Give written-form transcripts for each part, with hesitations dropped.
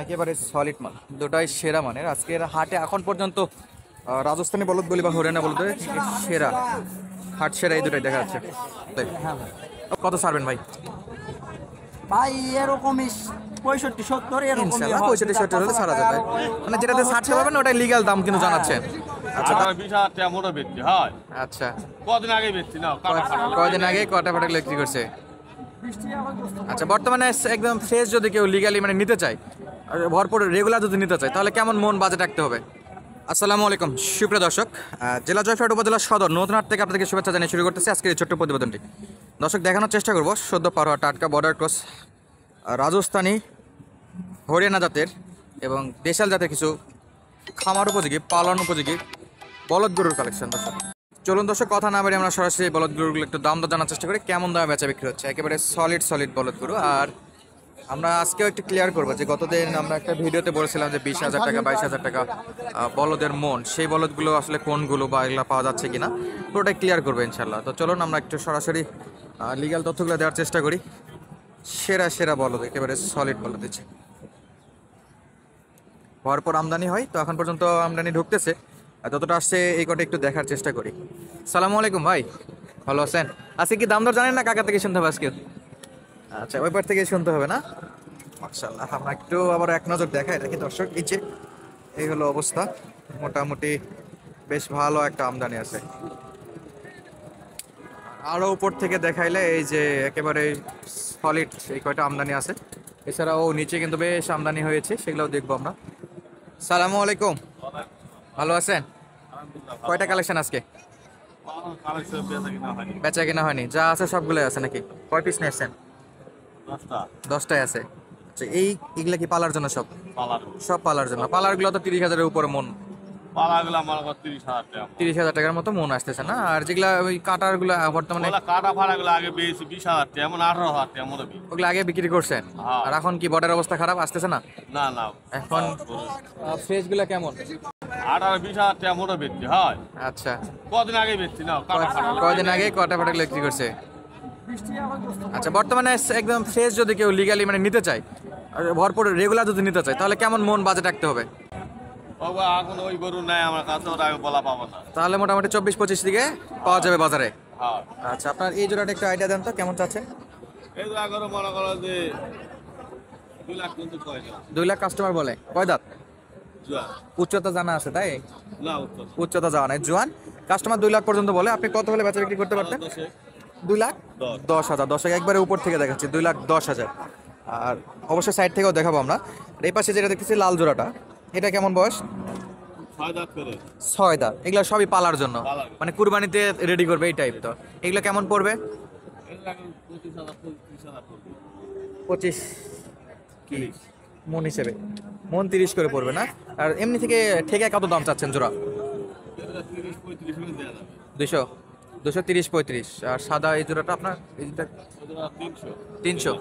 একেবারে সলিড মাল, দুটাই সেরা মানের। আজকের হাটে এখন পর্যন্ত রাজস্থানী বলদ বলি বা হরিয়ানা বলদ সেরা, হাট সেরা এই দুটাই দেখা যাচ্ছে। কত ছাড়বেন ভাই? ভাই এরকমই 65-70 এরকম, ইনশাআল্লাহ 65-70 হলে ছাড়া যাবে, মানে যেটাতে ছাড়তে পারবেন ওটাই লিগ্যাল দাম কিন্তু জানাচ্ছেন। আচ্ছা 20,000 টাকা মোটা বেচতে হয়। আচ্ছা, কদিন আগে বেচছি না, কয়দিন আগে কটা ফাটা বিক্রি করছে? আচ্ছা, বর্তমানে একদম ফ্রেশ যদি কেউ লিগালি মানে নিতে চায়, আর ভরপুর রেগুলার যদি নিতে চায়, তাহলে কেমন মন বাজেট রাখতে হবে? আসসালামু আলাইকুম সুপ্রিয় দর্শক, জেলা জয়পুরহাট উপজেলা সদর নতুনহাট থেকে আপনাদেরকে শুভেচ্ছা জানিয়ে শুরু করতেছি আজকের এই ছোট্ট প্রতিবেদনটি। দর্শক, দেখানোর চেষ্টা করবো সদ্য পার হওয়া টাটকা বর্ডার ক্রস রাজস্থানী হরিয়ানা জাতের এবং দেশাল জাতের কিছু খামার উপযোগী, পালন উপযোগী বলদ গরুর কালেকশন। দর্শক চলুন দর্শক, কথা না বাড়ি আমরা সরাসরি বলদ গরুগুলো একটু দাম দর জানার চেষ্টা করি, কেমন দামে বেচা বিক্রি হচ্ছে। একেবারে সলিড বলদ গরু। আর আমরা আজকেও একটু ক্লিয়ার করবো যে গতদিন আমরা একটা ভিডিওতে বলেছিলাম যে 20,000 টাকা 22,000 টাকা বলদের মন, সেই বলদগুলো আসলে কোনগুলো বা এগুলো পাওয়া যাচ্ছে কিনা পুরোটাই ক্লিয়ার করবো ইনশাল্লাহ। তো চলুন আমরা একটু সরাসরি লিগ্যাল তথ্যগুলো দেওয়ার চেষ্টা করি। সেরা বলদ, একেবারে সলিড বলদ দিচ্ছে, ভরপুর আমদানি হয়, তো এখন পর্যন্ত আমদানি ঢুকতেছে, যতটা আসছে এই কটা একটু দেখার চেষ্টা করি। সালামু আলাইকুম ভাই, ভালো আছেন? আজকে কি দাম দর জানেন না কাকা থেকে শুনতে হবে আজকে? আচ্ছা, ওই পার থেকে শুনতে হবে না? মাশাআল্লাহ, আমরা একটু আবার এক নজর দেখাই রাখি দর্শক। এই হলো অবস্থা, মোটামুটি বেশ ভালো একটা আমদানি আছে। আরও উপর থেকে দেখাইলে এই যে একেবারে সলিড এই কয়টা আমদানি আছে, এছাড়াও নিচে কিন্তু বেশ আমদানি হয়েছে, সেগুলোও দেখবো আমরা। সালামু আলাইকুম, ভালো আছেন? কয়টা কালেকশন আজকে? বেচা কিনা হয়নি, যা আছে সবগুলোই আছে নাকি? কয় পিস নিয়েছেন? 10টায় আছে। আচ্ছা, এইগুলা কি পালার জন্য? সব পালার জন্য। পালারগুলো তো 30,000-এর উপরে মন, 30,000 টাকার মতো মন আসতেছে না? আর যেগুলা ওই কাটারগুলো বর্তমানে কাটা ফাড়াগুলো আগে বেশি 20,000 টাকা, এমন 18,000 টাকা মোটা বিক্রি। ওগুলো আগে বিক্রি করছেন, আর এখন কি বর্ডার অবস্থা খারাপ আসতেছে না? না এখন ফ্রেশগুলো কেমন? 18-20,000 টাকা মোটা বেচতে হয়। আচ্ছা, কদিন আগে বেচছি না, কয়দিন আগে কটা ফাটা বিক্রি করছে? আচ্ছা, বর্তমানে একদম ফ্রেশ যদি কেউ লিগালি মানে নিতে চায়, আর ভরপুর রেগুলার যদি নিতে চায়, তাহলে কেমন মন বাজেট রাখতে হবে? এখন ওই গরু নাই আমার কাছে, ওটা আমি বলা পাবো না। তাহলে মোটামুটি 24-25 দিকে পাওয়া যাবে বাজারে। হ্যাঁ, আচ্ছা, আপনার এই জোড়াটা একটু আইডিয়া দেন তো, কেমন চাচ্ছেন? এই তো এগারো মনে করো যে 2 লাখ কিন্তু কয় না। 2 লাখ কাস্টমার বলে। কয় দাঁত? জোয়ান। উচ্চতা জানা আছে তাই? না উত্তর উচ্চতা জানা নাই, জোয়ান। কাস্টমার 2 লাখ পর্যন্ত বলে, আপনি কত হলে বেচা বিক্রি করতে পারতেন? 2,10,000। 10 একবারে উপর থেকে দেখাচ্ছি, 2,10,000। আর অবশ্যই সাইড থেকেও দেখাবো আমরা। এই পাশে যেটা দেখতেছি লাল জোড়াটা, এটা কেমন বয়স? 6 দাঁত করে। 6 দাঁত। এগুলো সবই পালার জন্য, পালার। মানে কুরবানিতে রেডি করবে এই টাইপ। তো এগুলো কেমন পড়বে? এটা এখন 25,000 পড়বে। 25 কি মন হিসেবে? মন 30 করে পড়বে না? আর এমনি থেকে ঠেকে কত দাম চাচ্ছেন জোড়া? এটা 30-35 করে দেয়া যাবে। 230-35। আর সাদা এই জোড়াটা আপনার এইটা এটা 300।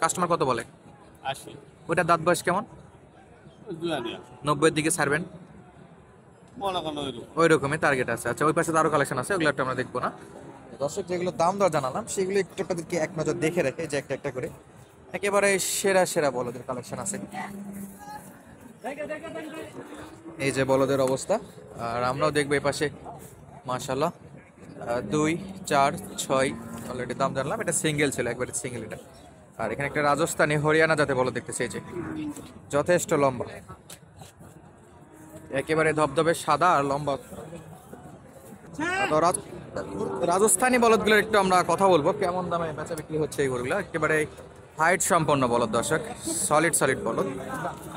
কাস্টমার কত বলে? 80। ওইটা দাঁত বয়স কেমন? জোয়ানিয়া 90-এর দিকে ছাড়বেন? মনে করো ওইরকম। ওই রকমই টার্গেট আছে। আচ্ছা, ওই পাশে তো আরো কালেকশন আছে, ওগুলো একটু আমরা দেখবো না। দর্শক, যেগুলো দাম দর জানালাম সেগুলো একটু আপনাদেরকে এক নজর দেখে রেখে যে একটা করে একেবারে সেরা বলদের কালেকশন আছে। এই যে বলদের অবস্থা, আর আমরাও দেখবো এই পাশে। মাশাআল্লাহ, 2, 4, 6 অলরেডি দাম জানলাম। এটা সিঙ্গেল ছিল, একবারে সিঙ্গেল এটা। আর এখানে একটা রাজস্থানী হরিয়ানা যাতে বলদ দেখতেছি, এই যে যথেষ্ট লম্বা, একেবারে ধবধবে সাদা আর লম্বা। তো রাজস্থানী বলদগুলোর একটু আমরা কথা বলবো, কেমন দামে বেচা বিক্রি হচ্ছে এই গরুগুলো। একেবারে হাইট সম্পন্ন বলদ দর্শক, সলিড বলদ।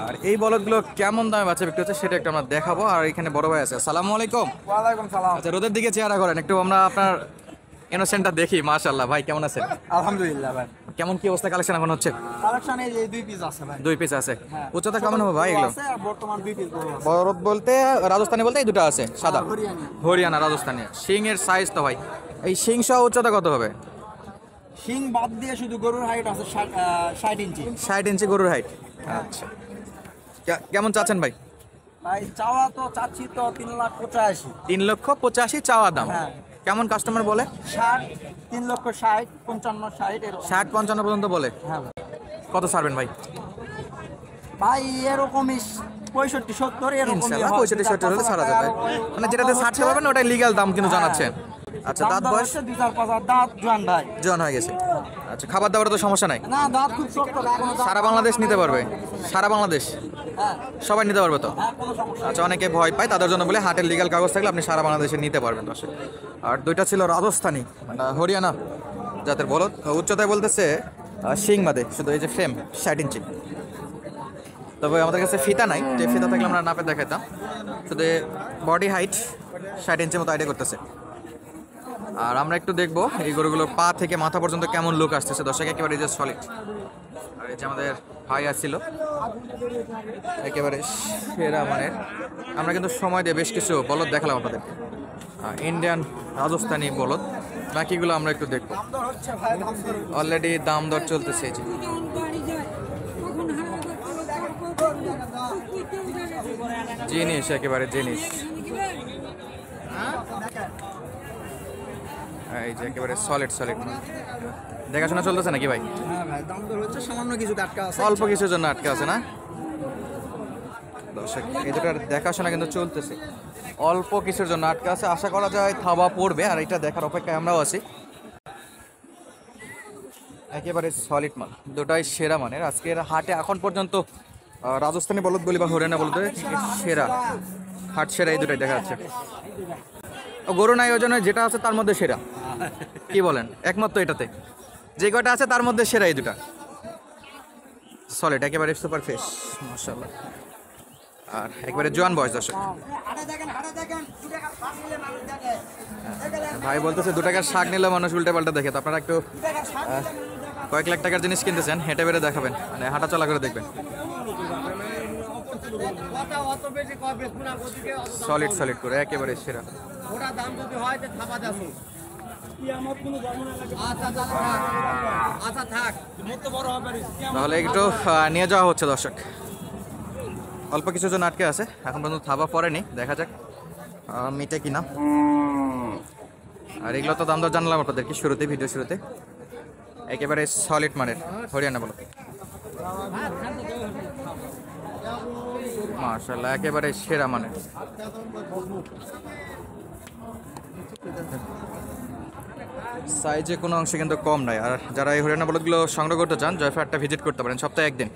আর এই বলদগুলো কেমন দামে বেচা বিক্রি হচ্ছে সেটা একটু আমরা দেখাবো। আর এখানে বড় ভাই আছে, আসসালামু আলাইকুম। ওয়ালাইকুম সালাম। আচ্ছা, রোদের দিকে চেহারা করেন একটু, আমরা আপনার ইনোসেন্টটা দেখি। মাশাআল্লাহ ভাই, কেমন আছেন? আলহামদুলিল্লাহ ভাই। কেমন কি অবস্থা কালেকশন এখন হচ্ছে? কালেকশন এই যে 2 পিস আছে ভাই। 2 পিস আছে। হ্যাঁ। উচ্চতা কেমন হবে ভাই এগুলো? আছে আর বর্তমান 2 পিস গরু আছে। বলদ বলতে রাজস্থানী বলতে এই দুটো আছে, সাদা হরিয়ানা রাজস্থানী। শিং এর সাইজ তো ভাই, এই শিং সহ উচ্চতা কত হবে? শিং বাদ দিয়ে শুধু গরুর হাইট আছে 60 ইঞ্চি। 60 ইঞ্চি গরুর হাইট। আচ্ছা, কেমন চাচ্ছেন ভাই? ভাই চাওয়া তো চাচ্ছি তো 3,85,000। 3,85,000 চাওয়া দাম। হ্যাঁ। কেমন কাস্টমার বলে? 60, 3,60,000, 55, 60 এরকম। 60-55 পর্যন্ত বলে। হ্যাঁ ভাই। কত ছাড়বেন ভাই? ভাই এরকমই 65-70 এরকমই ইনশাআল্লাহ হয়। 65-70 হলে ছাড়া যাবে। মানে যেটাতে ছাড়তে পারবেন ওটাই লিগ্যাল দাম কিন্তু জানাচ্ছেন। আচ্ছা, দাঁত বয়স 2-4 দাঁত জোয়ান ভাই। জন হয়ে গেছে। আচ্ছা, খাবার দাবারে তো সমস্যা নাই, না দাঁত খুব শক্ত, এখনো দাঁত- সারা বাংলাদেশ নিতে পারবে, সারা বাংলাদেশ হ্যাঁ, সবাই নিতে পারবে তো? হ্যাঁ, কোনো সমস্যা আচ্ছা, অনেকে ভয় পায় তাদের জন্য বলে হাটের লিগ্যাল কাগজ থাকলে আপনি সারা বাংলাদেশে নিতে পারবেন দর্শক। আর দুইটা ছিল রাজস্থানি মানে হরিয়ানা জাতের বলদ, উচ্চতায় বলতেছে শিং বাদে শুধু এই যে ফ্রেম 60 ইঞ্চি। তবে আমাদের কাছে ফিতা নাই, যে ফিতা থাকলে আমরা নাপে দেখাইতাম, শুধু বডি হাইট 60 ইঞ্চির মতো আইডিয়া করতেছে। আর আমরা একটু দেখবো এই গরুগুলোর পা থেকে মাথা পর্যন্ত কেমন লুক আসতেছে দর্শক, একেবারে যে সলিড। আর এই যে আমাদের ভাই আসছিল একেবারে সেরা মানের। আমরা কিন্তু সময় দিয়ে বেশ কিছু বলদ দেখালাম আপনাদের, ইন্ডিয়ান রাজস্থানি বলদ, বাকিগুলো আমরা একটু দেখবো। হচ্ছে ভাই, দাম দর অলরেডি দাম দর চলতেছে এই যে। জিনিস একেবারে জিনিস, এই যে একেবারে সলিড সলিড। দেখাশোনা চলতেছে নাকি ভাই? হ্যাঁ ভাই, দাম দর হচ্ছে, সামান্য কিছু আটকা আছে। অল্প কিছুর জন্য আটকে আছে না দর্শক, এই দুটার দেখাশোনা কিন্তু চলতেছে, অল্প কিছুর জন্য আটকে আছে। আশা করা যায় থাবা পড়বে, আর এটা দেখার অপেক্ষায় আমরাও আছি। একেবারে সলিড মাল, দুটাই সেরা মানের। আজকের হাটে এখন পর্যন্ত রাজস্থানি বলদ বলি বা হরিয়ানা বলদ সেরা, হাট সেরা এই দুটাই দেখা যাচ্ছে। ও গরু নাই ওই জন্য যেটা আছে তার মধ্যে সেরা, কি বলেন? একমত তো এটাতে? যে কয়টা আছে তার মধ্যে সেরা এই দুটা, সলিড একেবারে সুপার ফ্রেশ মাশাআল্লাহ। আর একবারে জোয়ান বয়স দর্শক। ভাই বলতেছে 2 টাকার শাক নিলে মানুষ উল্টে পাল্টা দেখে, তো আপনারা একটু কয়েক লাখ টাকার জিনিস কিনতেছেন, হেঁটে বেড়ে দেখাবেন, মানে হাঁটা চলা করে দেখবেন। সলিড সলিড করে একেবারে সেরা। তাহলে একটু নিয়ে যাওয়া হচ্ছে দর্শক, অল্প কিছু জন আটকে আছে, এখন পর্যন্ত থাবা পড়েনি, দেখা যাক মিটে কিনা। আর এগুলো তো দাম দর জানলাম আপনাদেরকে শুরুতে, ভিডিও শুরুতে। একেবারে সলিড মানের হরিয়ানা বলো, মাশাআল্লাহ একেবারে সেরা মানের। সাইজে কোনো অংশে কিন্তু কম নাই। আর যারা এই হরিয়ানা বলদগুলো সংগ্রহ করতে চান, জয়ফারহাটটা ভিজিট করতে পারেন সপ্তাহে একদিন,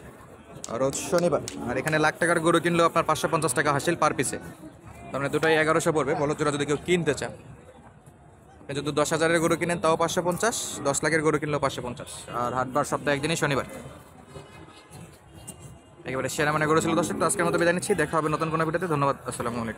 রোজ শনিবার। আর এখানে লাখ টাকার গরু কিনলেও আপনার 550 টাকা হাসিল পার পিসে, তার মানে দুটাই 1100 পড়বে। বলদ জোড়া যদি কেউ কিনতে চান, যদি 10,000-এর গরু কিনেন তাও 550, 10 লাখের গরু কিনলেও 550। আর হাটবার সপ্তাহে একদিনই শনিবার। একেবারে সেরা মানে গরু ছিল দর্শক। তো আজকের মতো বিদায় নিচ্ছি, দেখা হবে নতুন কোনো ভিডিওতে। ধন্যবাদ, আসসালামু আলাইকুম।